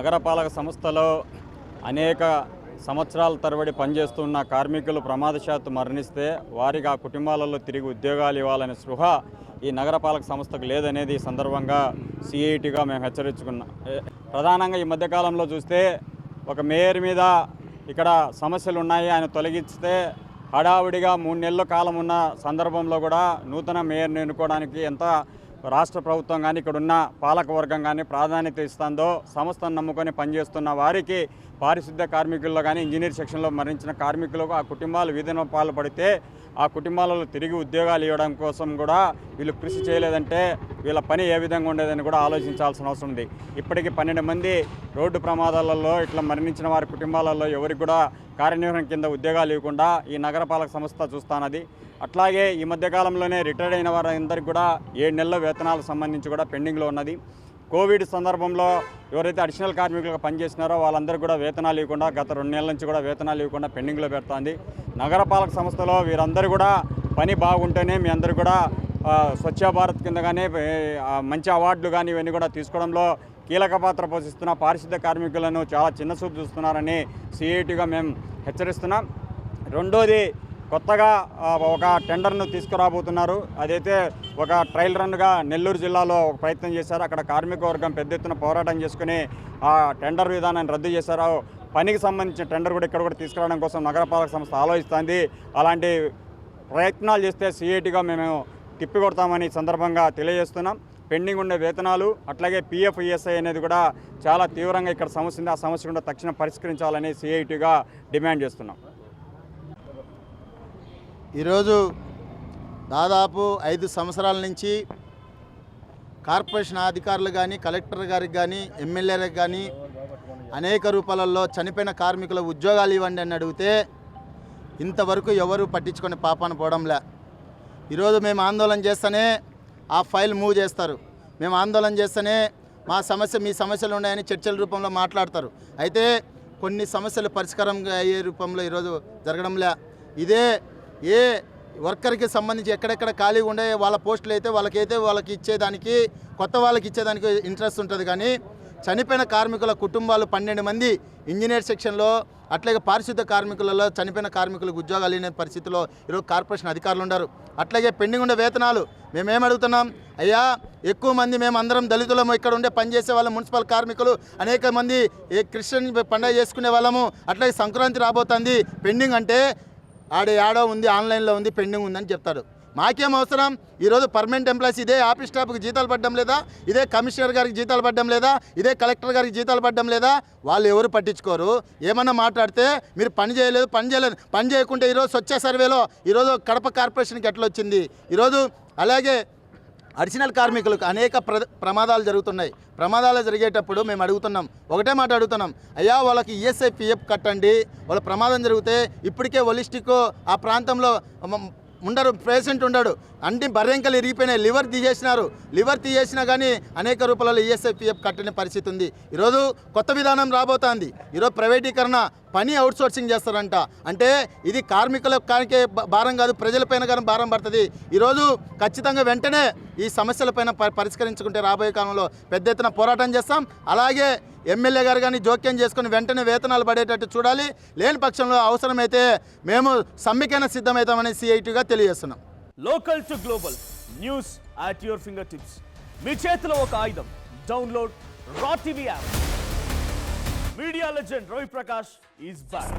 నగరపాలక సంస్థలో అనేక సంవత్సరాల తరబడి పనిచేస్తున్న కార్మికులు ప్రమాదశాత్తు మరణిస్తే వారికి ఆ కుటుంబాలలో తిరిగి ఉద్యోగాలు ఇవ్వాలనే స్పృహ ఈ నగరపాలక సంస్థకు లేదనేది ఈ సందర్భంగా సిఐటిగా మేము హెచ్చరించుకున్నాం. ప్రధానంగా ఈ మధ్యకాలంలో చూస్తే ఒక మేయర్ మీద ఇక్కడ సమస్యలు ఉన్నాయి, ఆయన తొలగిస్తే హడావుడిగా 3 నెలల కాలం ఉన్న సందర్భంలో కూడా నూతన మేయర్ని ఎన్నుకోవడానికి ఎంత రాష్ట్ర ప్రభుత్వం కానీ ఇక్కడున్న పాలకవర్గం కానీ ప్రాధాన్యత ఇస్తుందో సంస్థను నమ్ముకొని పనిచేస్తున్న వారికి పారిశుద్ధ్య కార్మికుల్లో కానీ ఇంజనీర్ సెక్షన్లో మరణించిన కార్మికులకు ఆ కుటుంబాలు వీధిన పాల్పడితే ఆ కుటుంబాలలో తిరిగి ఉద్యోగాలు ఇవ్వడం కోసం కూడా వీళ్ళు కృషి చేయలేదంటే వీళ్ళ పని ఏ విధంగా ఉండేదని కూడా ఆలోచించాల్సిన అవసరం ఉంది. ఇప్పటికీ 12 మంది రోడ్డు ప్రమాదాలలో ఇట్లా మరణించిన వారి కుటుంబాలలో ఎవరికి కూడా కార్యనిర్వహణ కింద ఉద్యోగాలు ఇవ్వకుండా ఈ నగరపాలక సంస్థ చూస్తున్నది. అట్లాగే ఈ మధ్యకాలంలోనే రిటైర్డ్ అయిన వారందరికీ కూడా 7 నెలల వేతనాలకు సంబంధించి కూడా పెండింగ్లో ఉన్నది. కోవిడ్ సందర్భంలో ఎవరైతే అడిషనల్ కార్మికులుగా పనిచేసినారో వాళ్ళందరూ కూడా వేతనాలు ఇవ్వకుండా గత 2 నెలల నుంచి కూడా వేతనాలు ఇవ్వకుండా పెండింగ్లో పెడుతోంది. నగరపాలక సంస్థలో వీరందరూ కూడా పని బాగుంటేనే మీ అందరూ కూడా స్వచ్ఛ భారత్ కింద కానీ మంచి అవార్డులు కానీ ఇవన్నీ కూడా తీసుకోవడంలో కీలక పాత్ర పోషిస్తున్న పారిశుద్ధ్య కార్మికులను చాలా చిన్నచూపు చూస్తున్నారని సిఐటిగా మేము హెచ్చరిస్తున్నాం. రెండోది, కొత్తగా ఒక టెండర్ను తీసుకురాబోతున్నారు. అదైతే ఒక ట్రయల్ రన్గా నెల్లూరు జిల్లాలో ఒక ప్రయత్నం చేశారు. అక్కడ కార్మిక వర్గం పెద్ద ఎత్తున పోరాటం చేసుకుని ఆ టెండర్ విధానాన్ని రద్దు చేశారు. పనికి సంబంధించిన టెండర్ కూడా ఇక్కడ కూడా తీసుకురావడం కోసం నగరపాలక సంస్థ ఆలోచిస్తుంది. అలాంటి ప్రయత్నాలు చేస్తే సిఐటిగా మేము తిప్పికొడతామని సందర్భంగా తెలియజేస్తున్నాం. పెండింగ్ ఉండే వేతనాలు అట్లాగే పిఎఫ్ ఈఎస్ఐ అనేది కూడా చాలా తీవ్రంగా ఇక్కడ సమస్య ఉంది. ఆ సమస్య కూడా తక్షణం పరిష్కరించాలని సిఐటిగా డిమాండ్ చేస్తున్నాం. ఈరోజు దాదాపు 5 సంవత్సరాల నుంచి కార్పొరేషన్ అధికారులు కానీ కలెక్టర్ గారికి కానీ ఎమ్మెల్యేలకు కానీ అనేక రూపాలలో చనిపోయిన కార్మికుల ఉద్యోగాలు ఇవ్వండి అని అడిగితే ఇంతవరకు ఎవరు పట్టించుకొని పాపాన పోవడంలే. ఈరోజు మేము ఆందోళన చేస్తేనే ఆ ఫైల్ మూవ్ చేస్తారు. మేము ఆందోళన చేస్తేనే మా సమస్య మీ సమస్యలు ఉన్నాయని చర్చల రూపంలో మాట్లాడతారు. అయితే కొన్ని సమస్యలు పరిష్కారం అయ్యే రూపంలో ఈరోజు జరగడంలే. ఇదే ఏ వర్కర్కి సంబంధించి ఎక్కడెక్కడ ఖాళీగా ఉండే వాళ్ళ పోస్టులు అయితే వాళ్ళకి ఇచ్చేదానికి కొత్త వాళ్ళకి ఇచ్చేదానికి ఇంట్రెస్ట్ ఉంటుంది. కానీ చనిపోయిన కార్మికుల కుటుంబాలు 12 మంది ఇంజనీర్ సెక్షన్లో అట్లాగే పారిశుద్ధ్య కార్మికులలో చనిపోయిన కార్మికులకు ఉద్యోగాలు లేని పరిస్థితిలో ఈరోజు కార్పొరేషన్ అధికారులు ఉన్నారు. అట్లాగే పెండింగ్ ఉండే వేతనాలు మేమేం అడుగుతున్నాం, అయ్యా ఎక్కువ మంది మేము అందరం దళితులము, ఇక్కడ ఉండే పనిచేసే వాళ్ళం, మున్సిపల్ కార్మికులు అనేక మంది క్రిస్టియన్ పండుగ చేసుకునే వాళ్ళము, అట్లాగే సంక్రాంతి రాబోతుంది, పెండింగ్ అంటే ఆడో ఉంది, ఆన్లైన్లో ఉంది, పెండింగ్ ఉందని చెప్తాడు. మాకేం అవసరం? ఈరోజు పర్మనెంట్ ఎంప్లాయీస్ ఇదే ఆఫీస్ స్టాఫ్కి జీతాలు పడడం లేదా? ఇదే కమిషనర్ గారికి జీతాలు పడడం లేదా? ఇదే కలెక్టర్ గారికి జీతాలు పడడం లేదా? వాళ్ళు ఎవరు పట్టించుకోరు. ఏమన్నా మాట్లాడితే మీరు పని చేయలేదు. పని చేయకుంటే ఈరోజు స్వచ్ఛ సర్వేలో ఈరోజు కడప కార్పొరేషన్కి ఎట్లా వచ్చింది? ఈరోజు అలాగే అడిషనల్ కార్మికులకు అనేక ప్రమాదాలు జరుగుతున్నాయి. ప్రమాదాలు జరిగేటప్పుడు మేము అడుగుతున్నాం, ఒకటే మాట అడుగుతున్నాం, అయ్యా వాళ్ళకి ఈఎస్ఐ పిఎఫ్ కట్టండి. వాళ్ళ ప్రమాదం జరిగితే ఇప్పటికే ఒలిస్టిక్ ఆ ప్రాంతంలో ఉండరు, పేషెంట్ ఉండడు, అన్ని బర్రెంకలు ఇరిగిపోయినాయి, లివర్ తీసేసినా కానీ అనేక రూపాయలలో ఈఎస్ఐ పిఎఫ్ కట్టని పరిస్థితి ఉంది. ఈరోజు కొత్త విధానం రాబోతోంది. ఈరోజు ప్రైవేటీకరణ, పని అవుట్సోర్సింగ్ చేస్తారంట. అంటే ఇది కార్మికుల కానికే భారం కాదు, ప్రజలపైన కానీ భారం పడుతుంది. ఈరోజు ఖచ్చితంగా వెంటనే ఈ సమస్యలపైన పరిష్కరించుకుంటే రాబోయే కాలంలో పెద్ద ఎత్తున పోరాటం చేస్తాం. అలాగే ఎమ్మెల్యే గారు కానీ జోక్యం చేసుకుని వెంటనే వేతనాలు పడేటట్టు చూడాలి. లేని పక్షంలో అవసరమైతే మేము సమ్మెకైనా సిద్ధమవుతామని సిఐటిగా తెలియజేస్తున్నాం. Local to global news at your finger tips. మీ చేతిలో ఒక ఆయుధం. Download R TV app. Media legend Ravi Prakash is back.